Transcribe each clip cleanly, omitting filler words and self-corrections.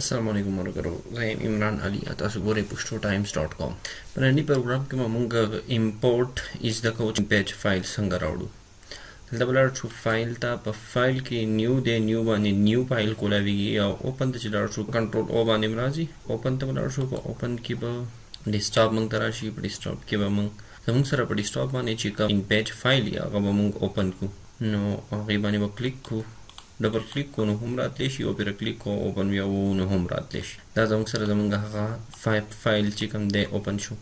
السلام علیکم ورکرو زه یم عمران علي تاسو ګورئ pushtotimes.com په ننني پروګرام کې به موږ امپورټ زده کوو چې پیج فایل څنګه راوړو. دلته به لاړ شو فایل ته، په فایل کې نیو دی، نیو باندې نیو فایل کولاویږي او اوپن ته چې لاړ شو کنټرول او باندې راځي، اوپن ته به لاړ شو. په اوپن کې به ډیسکټاپ موږ ته راشي، په ډیسکټاپ کې به زموږ سره په ډیسکټاپ باندې چې کوم پیج فایل یا هغه به موږ اوپن کړو، نو هغې باندې به کلیک کړو، ډبل کلیک کو نو هم راتلی شي او بیا کلیک کو اوپن بیا نو هم راتلی شي. دا زموږ سره زموږ هغه فایل چې کوم دی اوپن شو.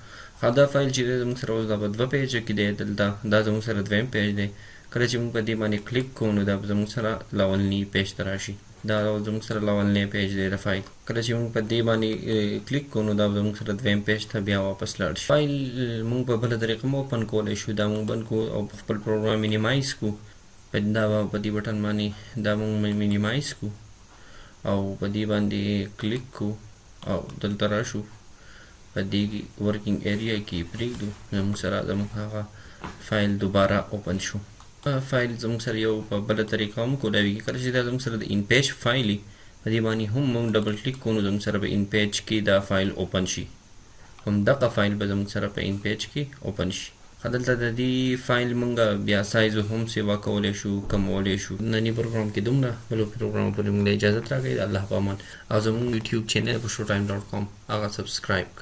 دا فایل چې دی زموږ سره اوس دا په 2 پیجه کې دی، دلته دا زموږ سره دویم پیج دی. کله چې موږ په دې باندې کلیک کوو نو دا زموږ سره لاولني پیج ته راشي. دا زموږ سره لاولنی پیج دی د فایل. کله چې موږ په دې باندې کلیک کوو نو دا زموږ سره دویم پیج ته بیا واپس لاړ شي. فایل موږ په بله طریقه هم اوپن کولی شو، دا موږ بند کړو او خپل پروګرام مینیمایز کړو. دا په دې بټن باندې دا موږ مینیمایز کو او په دې باندې کلیک کو او دلته راشو، په دې ورکینګ ایریا کې پرېږدو. زموږ سره زموږ هغه فایل دوباره اوپن شو. فایل زموږ سره یو په بله طریقه هم کولاویږي. کله چې دا زموږ سره د ان پیج فایل وي، په دې باندې هم موږ ډبل کلیک کوو نو زموږ سره په ان پیج کې دا فایل اوپن شي. همدغه فایل به زموږ سره په ان پیج کې اوپن شي. دلته د دې فایل مونږ بیا سایز هم سیوا کولی شو، کمولی شو. ننني پروګرام کې دومره، بلو پروګرام پورې موږ له اجازت راکوئ. د الله په امان. او زموږ یوټیوب چینل pushtotimes.com هغه سبسکرایب کړئ.